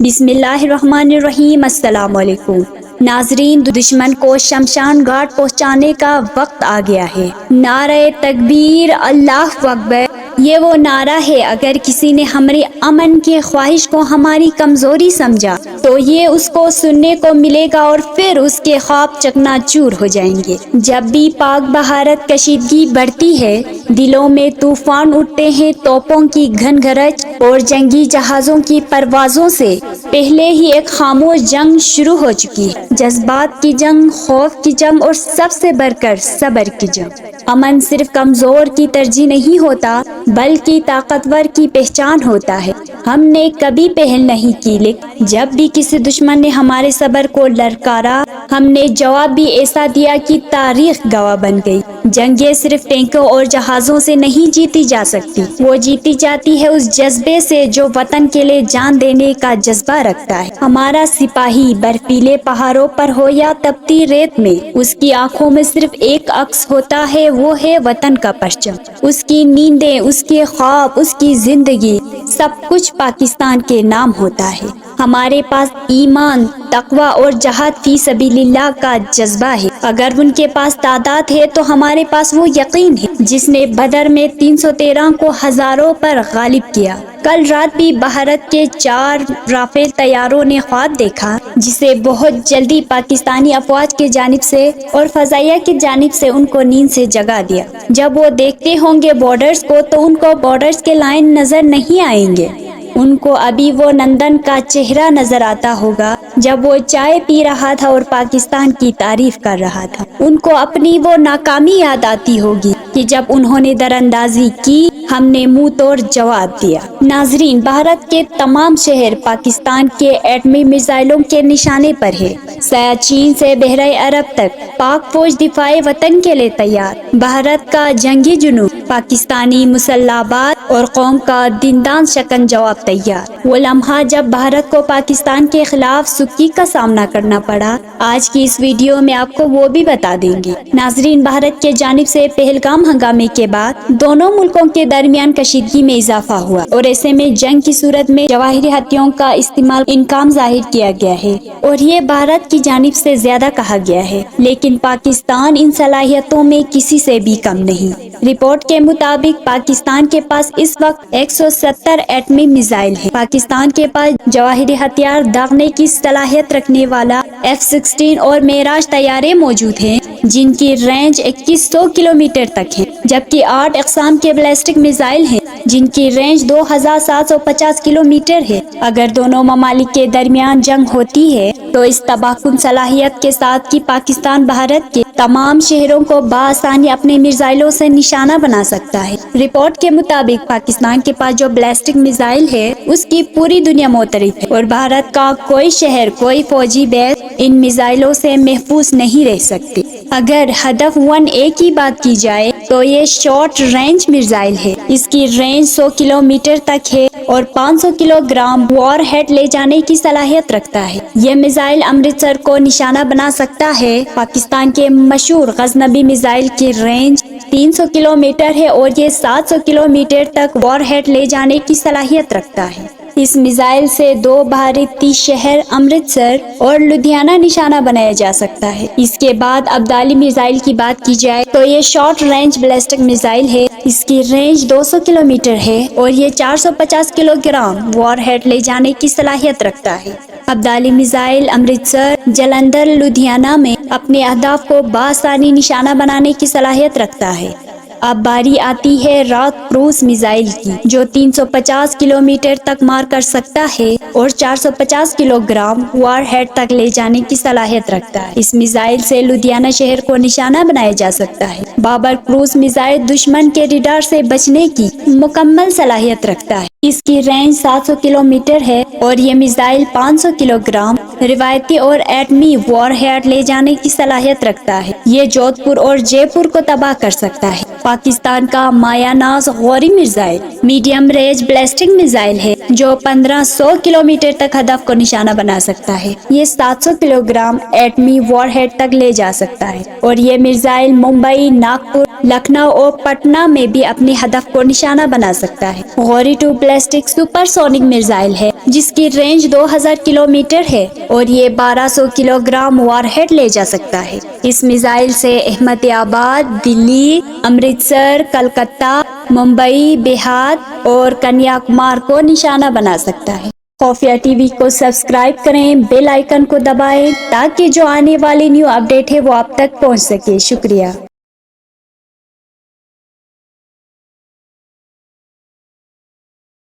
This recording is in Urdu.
بسم اللہ الرحمن الرحیم۔ السلام علیکم ناظرین، دشمن کو شمشان گھاٹ پہنچانے کا وقت آ گیا ہے۔ نعرہ تکبیر، اللہ اکبر، یہ وہ نعرہ ہے۔ اگر کسی نے ہماری امن کی خواہش کو ہماری کمزوری سمجھا تو یہ اس کو سننے کو ملے گا اور پھر اس کے خواب چکنا چور ہو جائیں گے۔ جب بھی پاک بھارت کشیدگی بڑھتی ہے، دلوں میں طوفان اٹھتے ہیں۔ توپوں کی گھن گرج اور جنگی جہازوں کی پروازوں سے پہلے ہی ایک خاموش جنگ شروع ہو چکی ہے۔ جذبات کی جنگ، خوف کی جنگ اور سب سے بڑھ کر صبر کی جنگ۔ امن صرف کمزور کی ترجیح نہیں ہوتا بلکہ طاقتور کی پہچان ہوتا ہے۔ ہم نے کبھی پہل نہیں کی، لیکن جب بھی کسی دشمن نے ہمارے صبر کو للکارا، ہم نے جواب بھی ایسا دیا کہ تاریخ گواہ بن گئی۔ جنگیں صرف ٹینکوں اور جہازوں سے نہیں جیتی جا سکتی، وہ جیتی جاتی ہے اس جذبے سے جو وطن کے لیے جان دینے کا جذبہ رکھتا ہے۔ ہمارا سپاہی برفیلے پہاڑوں پر ہو یا تپتی ریت میں، اس کی آنکھوں میں صرف ایک عکس ہوتا ہے، وہ ہے وطن کا پرچم۔ اس کی نیندیں، اس کے خواب، اس کی زندگی، سب کچھ پاکستان کے نام ہوتا ہے۔ ہمارے پاس ایمان، تقوی اور جہاد فی سبیل اللہ کا جذبہ ہے۔ اگر ان کے پاس تعداد ہے تو ہمارے پاس وہ یقین ہے جس نے بدر میں 313 کو ہزاروں پر غالب کیا۔ کل رات بھی بھارت کے 4 رافیل طیاروں نے خواب دیکھا، جسے بہت جلدی پاکستانی افواج کی جانب سے اور فضائیہ کی جانب سے ان کو نیند سے جگا دیا۔ جب وہ دیکھتے ہوں گے بارڈرز کو تو ان کو بارڈرز کے لائن نظر نہیں آئیں گے، ان کو ابھی وہ نندن کا چہرہ نظر آتا ہوگا جب وہ چائے پی رہا تھا اور پاکستان کی تعریف کر رہا تھا۔ ان کو اپنی وہ ناکامی یاد آتی ہوگی کہ جب انہوں نے دراندازی کی، ہم نے منہ توڑ جواب دیا۔ ناظرین، بھارت کے تمام شہر پاکستان کے ایٹمی میزائلوں کے نشانے پر ہے۔ سیاچین سے بحیرہ عرب تک پاک فوج دفاع وطن کے لیے تیار۔ بھارت کا جنگی جنوب، پاکستانی مسلح آباد اور قوم کا دیندان شکن جواب تیار۔ وہ لمحہ جب بھارت کو پاکستان کے خلاف سکی کا سامنا کرنا پڑا، آج کی اس ویڈیو میں آپ کو وہ بھی بتا دیں گے۔ ناظرین، بھارت کے جانب سے پہلگام ہنگامے کے بعد دونوں ملکوں کے درمیان کشیدگی میں اضافہ ہوا اور ایسے میں جنگ کی صورت میں جواہری ہتھیاروں کا استعمال انکام ظاہر کیا گیا ہے اور یہ بھارت کی جانب سے زیادہ کہا گیا ہے، لیکن پاکستان ان صلاحیتوں میں کسی سے بھی کم نہیں۔ رپورٹ کے مطابق پاکستان کے پاس اس وقت 170 ایٹمی میزائل ہے۔ پاکستان کے پاس جواہری ہتھیار داغنے کی صلاحیت رکھنے والا F-16 اور معراج طیارے موجود ہیں، جن کی رینج 2100 کلومیٹر تک ہے، جبکہ 8 اقسام کے بیلسٹک میزائل ہیں جن کی رینج 2750 کلومیٹر ہے۔ اگر دونوں ممالک کے درمیان جنگ ہوتی ہے تو اس تباہ کن صلاحیت کے ساتھ کہ پاکستان بھارت کے تمام شہروں کو بآسانی اپنے میزائلوں سے نشانہ بنا سکتا ہے۔ رپورٹ کے مطابق پاکستان کے پاس جو بیلسٹک میزائل ہے اس کی پوری دنیا معترف ہے اور بھارت کا کوئی شہر، کوئی فوجی بیس ان میزائلوں سے محفوظ نہیں رہ سکتے۔ اگر ہدف 1A کی بات کی جائے تو یہ شارٹ رینج میزائل ہے۔ اس کی رینج 100 کلومیٹر تک ہے اور 500 کلو گرام وار ہیڈ لے جانے کی صلاحیت رکھتا ہے۔ یہ میزائل امرتسر کو نشانہ بنا سکتا ہے۔ پاکستان کے مشہور غزنوی میزائل کی رینج 300 کلومیٹر ہے اور یہ 700 کلومیٹر تک وار ہیڈ لے جانے کی صلاحیت رکھتا ہے۔ اس میزائل سے 2 بھارتی شہر امرتسر اور لدھیانہ نشانہ بنایا جا سکتا ہے۔ اس کے بعد ابدالی میزائل کی بات کی جائے تو یہ شارٹ رینج بیلسٹک میزائل ہے۔ اس کی رینج 200 کلومیٹر ہے اور یہ 450 کلو گرام وار ہیڈ لے جانے کی صلاحیت رکھتا ہے۔ ابدالی میزائل امرتسر، جلندھر، لدھیانہ میں اپنے اہداف کو بآسانی نشانہ بنانے کی صلاحیت رکھتا ہے۔ اب باری آتی ہے راک کروز میزائل کی، جو 350 کلومیٹر تک مار کر سکتا ہے اور 450 کلو گرام وار ہیڈ تک لے جانے کی صلاحیت رکھتا ہے۔ اس میزائل سے لدھیانہ شہر کو نشانہ بنایا جا سکتا ہے۔ بابر کروز میزائل دشمن کے ریڈار سے بچنے کی مکمل صلاحیت رکھتا ہے۔ اس کی رینج 700 کلومیٹر ہے اور یہ میزائل 500 کلو گرام روایتی اور ایٹمی وار ہیڈ لے جانے کی صلاحیت رکھتا ہے۔ یہ جودھ پور اور جے پور کو تباہ کر سکتا ہے۔ پاکستان کا مایا ناز Ghauri missile medium range ballistic missile ہے جو 1500 کلومیٹر تک ہدف کو نشانہ بنا سکتا ہے۔ یہ 700 کلو گرام ایٹمی وار ہیڈ تک لے جا سکتا ہے اور یہ میزائل ممبئی، ناگپور، لکھنؤ اور پٹنہ میں بھی اپنی ہدف کو نشانہ بنا سکتا ہے۔ Ghori 2 ballistic super sonic missile ہے جس کی رینج 2000 کلومیٹر ہے اور یہ 1200 کلو گرام وار ہیڈ لے جا سکتا ہے۔ اس میزائل سے احمد آباد، دلی، امرتسر، کلکتہ، ممبئی، بہار اور کنیا کمار کو نشانہ بنا سکتا ہے۔ خفیہ ٹی وی کو سبسکرائب کریں، بیل آئیکن کو دبائیں تاکہ جو آنے والی نیو اپڈیٹ ہے وہ آپ تک پہنچ سکے۔ شکریہ۔